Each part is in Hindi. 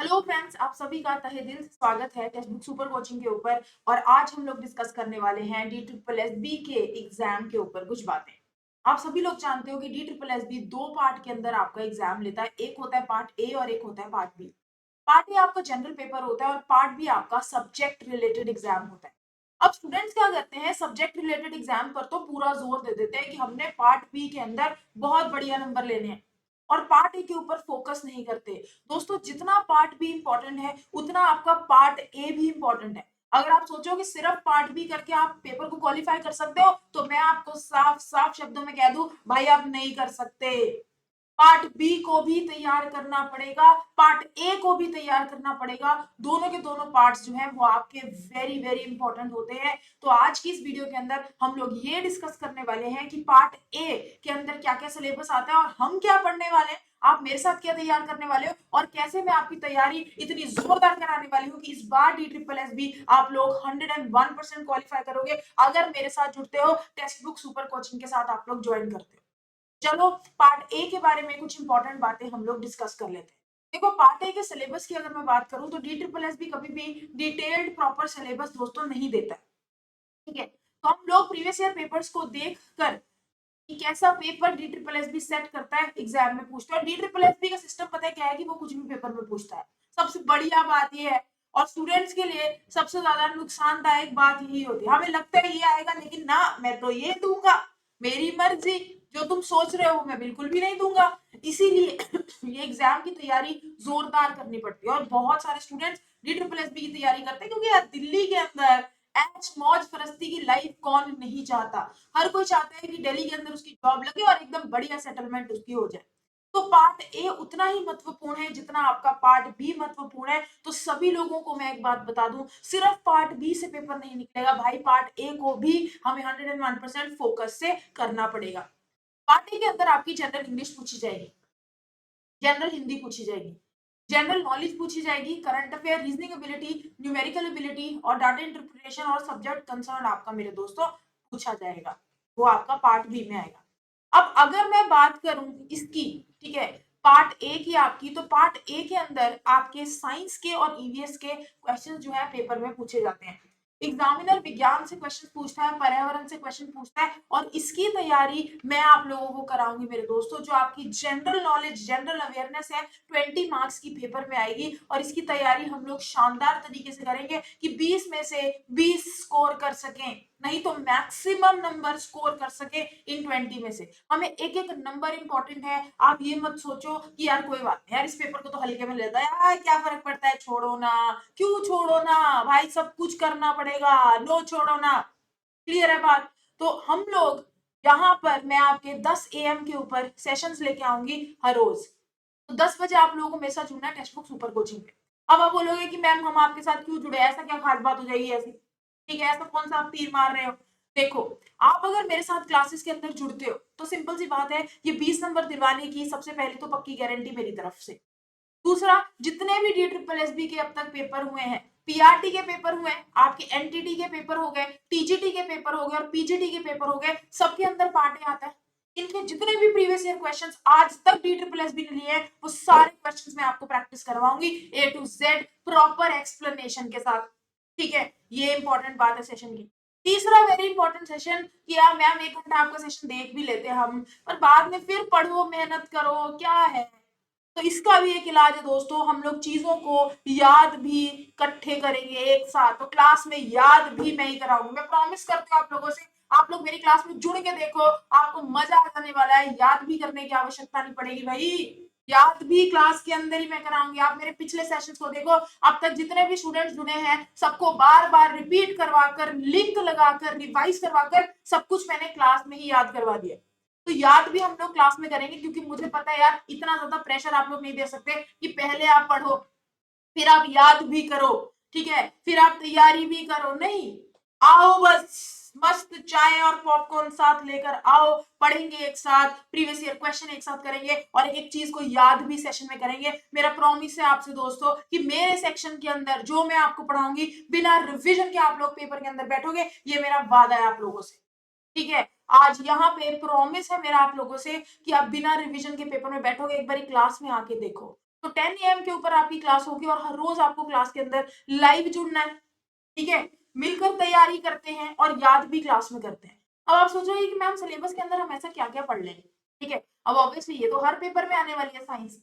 हेलो फ्रेंड्स, आप सभी का तहे दिल से स्वागत है टेक्स्ट बुक सुपर कोचिंग के ऊपर। और आज हम लोग डिस्कस करने वाले हैं डी ट्रिपल एस बी के एग्जाम के ऊपर कुछ बातें। आप सभी लोग जानते हो कि डी ट्रिपल एस बी दो पार्ट के अंदर आपका एग्जाम लेता है। एक होता है पार्ट ए और एक होता है पार्ट बी। पार्ट ए आपका जनरल पेपर होता है और पार्ट बी आपका सब्जेक्ट रिलेटेड एग्जाम होता है। अब स्टूडेंट्स क्या करते हैं, सब्जेक्ट रिलेटेड एग्जाम पर तो पूरा जोर दे देते हैं कि हमने पार्ट बी के अंदर बहुत बढ़िया नंबर लेने हैं और पार्ट ए के ऊपर फोकस नहीं करते। दोस्तों, जितना पार्ट बी इंपॉर्टेंट है उतना आपका पार्ट ए भी इंपॉर्टेंट है। अगर आप सोचो कि सिर्फ पार्ट बी करके आप पेपर को क्वालिफाई कर सकते हो तो मैं आपको साफ साफ शब्दों में कह दूं, भाई आप नहीं कर सकते। पार्ट बी को भी तैयार करना पड़ेगा, पार्ट ए को भी तैयार करना पड़ेगा। दोनों के दोनों पार्ट्स जो हैं वो आपके वेरी वेरी इंपॉर्टेंट होते हैं। तो आज की इस वीडियो के अंदर हम लोग ये डिस्कस करने वाले हैं कि पार्ट ए के अंदर क्या क्या सिलेबस आता है और हम क्या पढ़ने वाले हैं, आप मेरे साथ क्या तैयार करने वाले हो और कैसे मैं आपकी तैयारी इतनी जोरदार कराने वाली हूँ कि इस बार डी ट्रिपल एस बी आप लोग 101% क्वालिफाई करोगे अगर मेरे साथ जुड़ते हो, टेक्स्ट बुक सुपर कोचिंग के साथ आप लोग ज्वाइन करते हो। चलो, पार्ट ए के बारे में कुछ इंपॉर्टेंट बातें हम लोग डिस्कस कर लेते हैं। देखो, पार्ट ए के सिलेबस की अगर मैं बात करूं तो डी ट्रिपल एस भी कभी भी डिटेल्ड प्रॉपर सिलेबस दोस्तों नहीं देता है। ठीक है, तो हम लोग प्रीवियस ईयर पेपर्स को देख कर कि कैसा paper D triple S B set करता है एग्जाम में पूछता है। डी ट्रिपल एस बी का सिस्टम पता है क्या है कि वो कुछ भी पेपर में पूछता है। सबसे बढ़िया बात ये है और स्टूडेंट्स के लिए सबसे ज्यादा नुकसानदायक बात यही होती है। हमें लगता है ये आएगा लेकिन ना, मैं तो ये दूंगा, मेरी मर्जी, जो तुम सोच रहे हो मैं बिल्कुल भी नहीं दूंगा। इसीलिए ये एग्जाम की तैयारी जोरदार करनी पड़ती है और बहुत सारे students D triple S B की तैयारी करते हैं क्योंकि यार दिल्ली के अंदर ऐश मौज फरस्ती की लाइफ कौन नहीं चाहता। हर कोई चाहता है कि दिल्ली के अंदर उसकी जॉब लगे और एकदम बढ़िया सेटलमेंट उसकी हो जाए। तो पार्ट ए उतना ही महत्वपूर्ण है जितना आपका पार्ट बी महत्वपूर्ण है। तो सभी लोगों को मैं एक बात बता दूं, सिर्फ पार्ट बी से पेपर नहीं निकलेगा भाई, पार्ट ए को भी हमें 101% फोकस से करना पड़ेगा। पार्ट ए के अंदर आपकी जनरल इंग्लिश पूछी जाएगी, जनरल हिंदी पूछी जाएगी, जनरल नॉलेज पूछी जाएगी, current affair, reasoning ability, numerical ability और डाटा इंटरप्रिटेशन और सब्जेक्ट कंसर्न आपका मेरे दोस्तों पूछा जाएगा। वो आपका पार्ट बी में आएगा। अब अगर मैं बात करूं इसकी, ठीक है, पार्ट ए की आपकी, तो पार्ट ए के अंदर आपके साइंस के और ईवीएस के क्वेश्चन जो है पेपर में पूछे जाते हैं। एग्जामिनर विज्ञान से क्वेश्चन पूछता है, पर्यावरण से क्वेश्चन पूछता है और इसकी तैयारी मैं आप लोगों को कराऊंगी मेरे दोस्तों। जो आपकी जनरल नॉलेज, जनरल अवेयरनेस है, 20 मार्क्स की पेपर में आएगी और इसकी तैयारी हम लोग शानदार तरीके से करेंगे कि 20 में से 20 स्कोर कर सकें, नहीं तो मैक्सिमम नंबर स्कोर कर सके इन 20 में से। हमें एक एक नंबर इंपॉर्टेंट है। आप ये मत सोचो कि यार कोई बात नहीं यार, इस पेपर को तो हल्के में लेता है यार, क्या फर्क पड़ता है, छोड़ो ना। क्यों छोड़ो ना भाई, सब कुछ करना पड़ेगा, नो छोड़ो ना। क्लियर है बात? तो हम लोग यहाँ पर मैं आपके 10 AM के ऊपर सेशंस लेके आऊंगी हर रोज। तो 10 बजे आप लोगों को मेरे साथ जुड़ना है टेक्स्ट बुक सुपर कोचिंग पे। अब आप बोलोगे कि मैम हम आपके साथ क्यों जुड़े, ऐसा क्या खास बात हो जाएगी ऐसी? ठीक है, ऐसा कौन सा आप तीर मार रहे हो? देखो, आप अगर मेरे साथ क्लासेस के अंदर जुड़ते हो तो सिंपल सी बात है, ये 20 नंबर दिलवाने की सबसे पहले तो पक्की गारंटी मेरी तरफ से। दूसरा, जितने भी डी ट्रिपल एस बी के अब तक पेपर हुए हैं, पीआरटी के पेपर हुए, आपके एनटीटी के पेपर हो गए, टीजीटी के पेपर हो गए और पीजीटी के पेपर हो गए, सबके अंदर पार्ट ए आता है। इनके जितने भी प्रीवियस ईयर क्वेश्चंस आज तक डी ट्रिपल एस बी ने लिए हैं, वो सारे क्वेश्चंस मैं आपको प्रैक्टिस करवाऊंगी A to Z proper explanation के साथ। ठीक है, ये इंपॉर्टेंट बात है सेशन की। तीसरा वेरी इंपॉर्टेंट सेशन कि यार मैम 1 घंटा आपका सेशन देख भी लेते हैं हम, पर बाद में फिर पढ़ो, मेहनत करो, क्या है? तो इसका भी एक इलाज है दोस्तों, हम लोग चीजों को याद भी इकट्ठे करेंगे एक साथ। तो क्लास में याद भी मैं ही कराऊंगी, मैं प्रॉमिस करती हूँ आप लोगों से। आप लोग मेरी क्लास में जुड़ के देखो, आपको मजा आ जाने वाला है, याद भी करने की आवश्यकता नहीं पड़ेगी भाई। याद भी क्लास के अंदर ही मैं कराऊंगी। आप मेरे पिछले सेशंस को देखो, अब तक जितने भी स्टूडेंट्स जुड़े हैं सबको बार बार रिपीट करवाकर, लिंक लगाकर, रिवाइज करवाकर सब कुछ मैंने क्लास में ही याद करवा दिया। तो याद भी हम लोग क्लास में करेंगे क्योंकि मुझे पता है यार, इतना ज्यादा प्रेशर आप लोग नहीं दे सकते कि पहले आप पढ़ो, फिर आप याद भी करो, ठीक है, फिर आप तैयारी भी करो। नहीं, आओ बस, मस्त चाय और पॉपकॉर्न साथ लेकर आओ, पढ़ेंगे एक साथ, प्रीवियस ईयर क्वेश्चन एक साथ करेंगे और एक चीज को याद भी सेशन में करेंगे। मेरा प्रॉमिस है आपसे दोस्तों कि मेरे सेक्शन के अंदर जो मैं आपको पढ़ाऊंगी, बिना रिविजन के आप लोग पेपर के अंदर बैठोगे, ये मेरा वादा है आप लोगों से। ठीक है, आज यहाँ पे प्रॉमिस है मेरा आप लोगों से कि आप बिना रिवीजन के पेपर में बैठोगे। एक बार क्लास में आके देखो, तो 10 AM के ऊपर आपकी क्लास होगी और हर रोज आपको क्लास के अंदर लाइव जुड़ना है, ठीक है? मिलकर तैयारी करते हैं और याद भी क्लास में करते हैं। अब आप सोचोगे कि मैम सिलेबस के अंदर हम ऐसा क्या-क्या पढ़ लेंगे, ठीक है? अब ऑब्वियसली ये तो हर पेपर में आने वाली है साइंस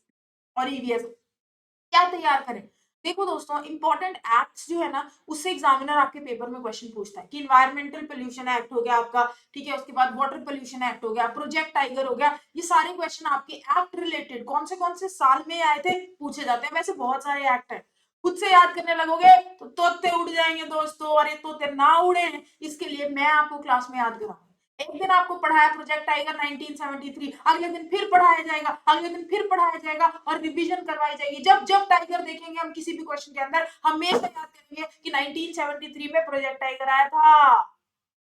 और ईवीएस। क्या तैयार करें? देखो दोस्तों इंपॉर्टेंट एक्ट्स जो है ना उससे एग्जामिनर आपके पेपर में क्वेश्चन पूछता है कि इन्वायरमेंटल पोल्यूशन एक्ट हो गया आपका, ठीक है? उसके बाद वाटर पोल्यूशन एक्ट हो गया, प्रोजेक्ट टाइगर हो गया, ये सारे क्वेश्चन आपके एक्ट रिलेटेड कौन से साल में आए थे पूछे जाते हैं। वैसे बहुत सारे एक्ट है, खुद से याद करने लगोगे तो तोते उड़ जाएंगे दोस्तों, और ये तोते ना उड़े इसके लिए मैं आपको क्लास में याद कराऊंगा। एक दिन आपको पढ़ाया प्रोजेक्ट टाइगर 1973, अगले दिन फिर पढ़ाया जाएगा, अगले दिन फिर पढ़ाया जाएगा और रिवीजन करवाई जाएगी। जब जब टाइगर देखेंगे हम किसी भी क्वेश्चन के अंदर हमेशा याद करेंगे कि 1973 में प्रोजेक्ट टाइगर आया था।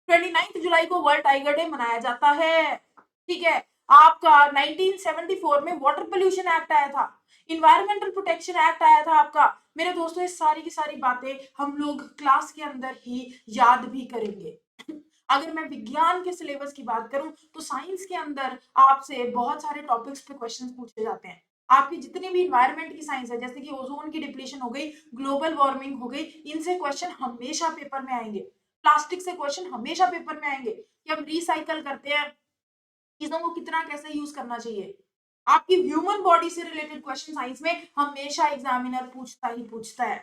29 जुलाई को वर्ल्ड टाइगर डे मनाया जाता है, ठीक है? आपका 1974 में वाटर पोल्यूशन एक्ट आया था, इन्वायरमेंटल प्रोटेक्शन एक्ट आया था आपका। मेरे दोस्तों ये सारी की सारी बातें हम लोग क्लास के अंदर ही याद भी करेंगे। अगर मैं विज्ञान के सिलेबस की बात करूं तो साइंस के अंदर आपसे बहुत सारे टॉपिक्स पे क्वेश्चंस पूछे जाते हैं। आपकी जितनी भी इन्वायरमेंट की साइंस है जैसे कि ओजोन की डिप्लीशन हो गई, ग्लोबल वार्मिंग हो गई, इनसे क्वेश्चन हमेशा पेपर में आएंगे। प्लास्टिक से क्वेश्चन हमेशा पेपर में आएंगे कि हम रिसाइकल करते हैं, चीजों को कितना कैसे यूज करना चाहिए। आपकी ह्यूमन बॉडी से रिलेटेड क्वेश्चन साइंस में हमेशा एग्जामिनर पूछता ही पूछता है।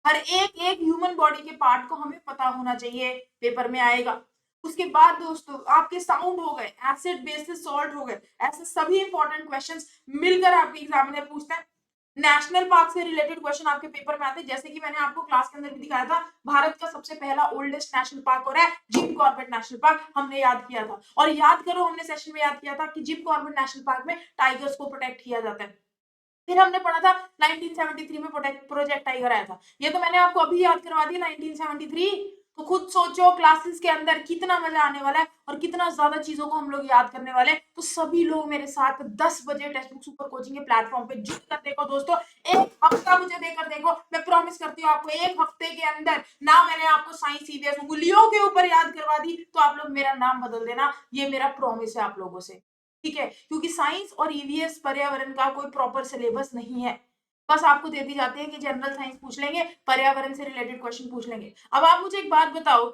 हर एक एक ह्यूमन बॉडी के पार्ट को हमें पता होना चाहिए, पेपर में आएगा। उसके बाद दोस्तों आपके साउंड हो गए, एसिड बेसिस सॉल्ट हो गए, ऐसे सभी इंपॉर्टेंट क्वेश्चंस मिलकर आपके एग्जामिनर पूछते हैं। नेशनल पार्क से रिलेटेड क्वेश्चन आपके पेपर में आते हैं, जैसे कि मैंने आपको क्लास के अंदर भी दिखाया था, भारत का सबसे पहला ओल्डेस्ट नेशनल पार्क हो रहा है जिम कॉर्बेट नेशनल पार्क, हमने याद किया था। और याद करो हमने सेशन में याद किया था कि जिम कॉर्बेट नेशनल पार्क में टाइगर्स को प्रोटेक्ट किया जाता है। फिर हमने पढ़ा था 1973 में प्रोजेक्ट टाइगर आया था, ये तो मैंने आपको अभी याद करवा दिया 1973। तो खुद सोचो क्लासेस के अंदर कितना मजा आने वाला है और कितना ज्यादा चीजों को हम लोग याद करने वाले हैं। तो सभी लोग मेरे साथ 10 बजे टेक्स्ट बुक सुपर कोचिंग के प्लेटफॉर्म पे जुड़ कर देखो दोस्तों। एक हफ्ता मुझे देकर देखो, मैं प्रॉमिस करती हूँ आपको एक हफ्ते के अंदर ना मैंने आपको साइंस ईवीएस उंगलियों के ऊपर याद करवा दी तो आप लोग मेरा नाम बदल देना, ये मेरा प्रॉमिस है आप लोगों से, ठीक है? क्योंकि साइंस और ईवीएस पर्यावरण का कोई प्रॉपर सिलेबस नहीं है। बस आपको दे दी जाती है कि जनरल साइंस पूछ लेंगे, पर्यावरण से रिलेटेड क्वेश्चन पूछ लेंगे। अब आप मुझे एक बात बताओ,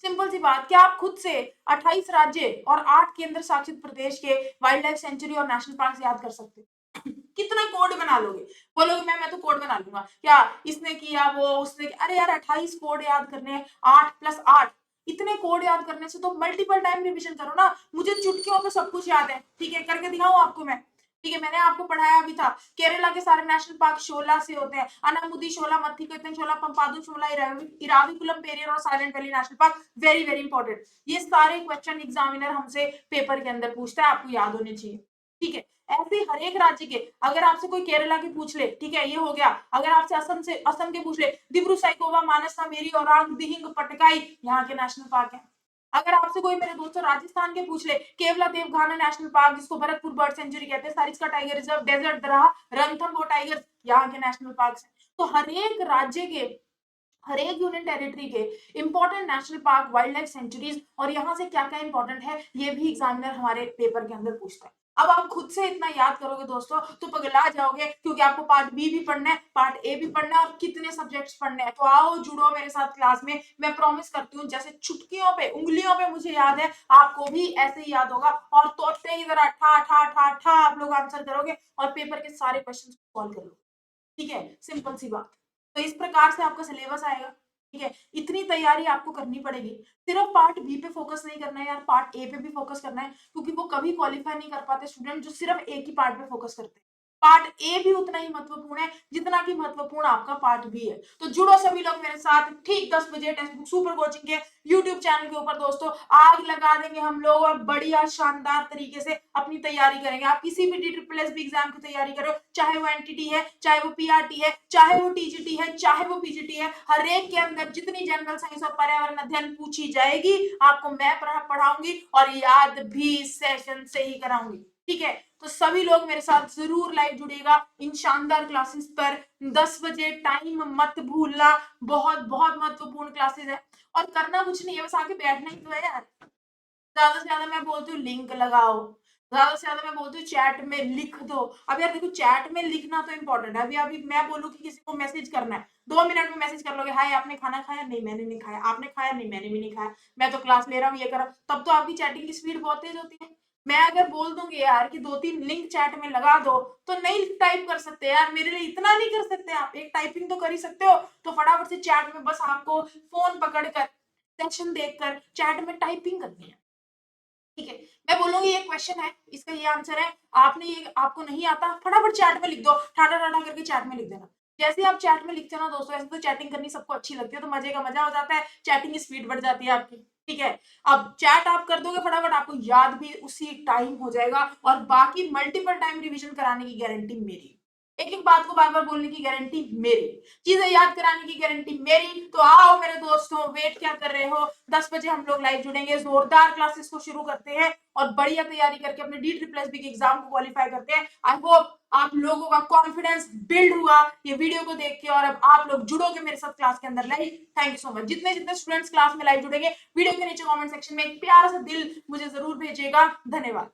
सिंपल सी बात, क्या आप खुद से 28 राज्य और 8 केंद्र शासित प्रदेश के वाइल्ड लाइफ सेंचुरी और नेशनल पार्क याद कर सकते? कितना कोड बना लोगे? बोलोगे मैम मैं तो कोड बना लूंगा। क्या इसने किया वो उसने किया? अरे यार 28 कोड याद करने हैं, 8 प्लस 8, इतने कोड याद करने से तो मल्टीपल टाइम रिवीजन करो ना। मुझे चुटकियों में सब कुछ याद है, ठीक है? करके दिखाऊं आपको मैं, ठीक है? मैंने आपको पढ़ाया भी था, केरला के सारे नेशनल पार्क शोला से होते हैं, अनामुदी शोला, मत्थिकट्टन शोला, पंपादु शोला, इराविकुलम पेरियर और silent valley national park. Very very important, ये सारे क्वेश्चन एग्जामिनर हमसे पेपर के अंदर पूछता है, आपको याद होने चाहिए, ठीक है? ऐसे हर एक राज्य के, अगर आपसे कोई केरला के पूछ ले, ठीक है, ये हो गया। अगर आपसे असम के पूछ ले, दिब्रू साइखोवा, मानस मेरी, औरांग दिहिंग पटकाई, यहाँ के नेशनल पार्क है। अगर आपसे कोई मेरे दोस्तों राजस्थान के पूछ ले, केवला देवघाना नेशनल पार्क जिसको भरतपुर बर्ड सेंचुरी कहते हैं, Sariska tiger reserve, desert Darrah, Ranthambore tiger, यहाँ के नेशनल पार्क है। तो हर एक राज्य के, हर एक यूनियन टेरिटरी के important national park, wild life sanctuaries और यहाँ से क्या क्या इंपॉर्टेंट है ये भी एग्जामिनर हमारे पेपर के अंदर पूछता है। अब आप खुद से इतना याद करोगे दोस्तों तो पगला जाओगे, क्योंकि आपको पार्ट बी भी पढ़ना है, पार्ट ए भी पढ़ना है और कितने सब्जेक्ट्स पढ़ने हैं। तो आओ जुड़ो मेरे साथ क्लास में, मैं प्रॉमिस करती हूँ जैसे चुटकियों पे उंगलियों पे मुझे याद है आपको भी ऐसे ही याद होगा, और तोड़ते ही जरा ठा ठा ठा ठा आप लोग आंसर करोगे और पेपर के सारे क्वेश्चन सॉल्व कर लो, ठीक है? सिंपल सी बात। तो इस प्रकार से आपका सिलेबस आएगा, ठीक है? इतनी तैयारी आपको करनी पड़ेगी। सिर्फ पार्ट बी पे फोकस नहीं करना है यार, पार्ट ए पे भी फोकस करना है, क्योंकि वो कभी क्वालिफाई नहीं कर पाते स्टूडेंट जो सिर्फ एक ही पार्ट पे फोकस करते हैं। पार्ट ए भी उतना ही महत्वपूर्ण है जितना कि महत्वपूर्ण आपका पार्ट बी है। तो जुड़ो सभी लोग मेरे साथ ठीक 10 बजे टेक्स्ट बुक सुपर कोचिंग के यूट्यूब चैनल के ऊपर दोस्तों, आग लगा देंगे हम लोग और बढ़िया शानदार तरीके से अपनी तैयारी करेंगे। आप किसी भी DSSB एग्जाम की तैयारी करो, चाहे वो एनटीटी है, चाहे वो पीआरटी है, चाहे वो टीजीटी है, चाहे वो पीजीटी है, हर एक के अंदर जितनी जनरल साइंस और पर्यावरण अध्ययन पूछी जाएगी आपको मैं पढ़ाऊंगी और याद भी सेशन से ही कराऊंगी, ठीक है? तो सभी लोग मेरे साथ जरूर लाइव जुड़िएगा इन शानदार क्लासेस पर। 10 बजे टाइम मत भूलना, बहुत बहुत महत्वपूर्ण क्लासेस है। और करना कुछ नहीं है, बस आके बैठना ही तो है यार। ज्यादा से ज्यादा मैं बोलती हूँ लिंक लगाओ, ज़्यादा से ज़्यादा मैं बोलती हूँ चैट में लिख दो। अब यार देखो चैट में लिखना तो इम्पोर्टेंट है। अभी मैं बोलूँ कि किसी को मैसेज करना है, 2 मिनट में मैसेज कर लोगे, हाय आपने खाना खाया? नहीं मैंने नहीं खाया। आपने खाया? नहीं मैंने भी नहीं खाया। मैं तो क्लास ले रहा हूँ, ये कर रहा हूँ। तब तो आपकी चैटिंग की स्पीड बहुत तेज़ होती है। मैं अगर बोल दूँगी यार कि 2-3 लिंक चैट में लगा दो, तो नहीं टाइप कर सकते यार, मेरे लिए इतना नहीं कर सकते आप। एक टाइपिंग तो कर ही सकते हो, तो फटाफट से चैट में बस आपको फ़ोन पकड़कर, सेशन देखकर चैट में टाइपिंग करनी है। ठीक है, मैं बोलूँगी ये क्वेश्चन है, इसका ये आंसर है, आपने ये आपको नहीं आता, फटाफट चैट में लिख दो, टाटा-टाटा करके चैट में लिख देना। जैसे ही आप चैट में लिखते हो ना दोस्तों, ऐसे तो चैटिंग करनी सबको अच्छी लगती है, तो मज़े का मज़ा हो जाता है, चैटिंग की स्पीड बढ़ जाती है आपकी, ठीक है? अब चैट आप कर दोगे फटाफट, आपको याद भी उसी टाइम हो जाएगा और बाकी मल्टीपल टाइम रिवीजन कराने की गारंटी मेरी। एक-एक बात को बार-बार बोलने की गारंटी मेरी। चीज़ें याद कराने की गारंटी मेरी। तो आओ मेरे दोस्तों, वेट क्या कर रहे हो? 10 बजे हम लोग लाइव जुड़ेंगे, ज़ोरदार क्लासेस को शुरू करते हैं और बढ़िया तैयारी करके अपने डी ट्रिपल एसबी के एग्ज़ाम को क्वालीफाई करते हैं। आई होप आप लोगों का कॉन्फिडेंस बिल्ड हुआ ये वीडियो को देख के और अब आप लोग जुड़ोगे मेरे साथ क्लास के अंदर live. Thank you so much. जितने-जितने स्टूडेंट्स क्लास में लाइव जुड़ेंगे, वीडियो के नीचे कमेंट सेक्शन में एक प्यारा सा दिल मुझे ज़रूर भेजिएगा। धन्यवाद।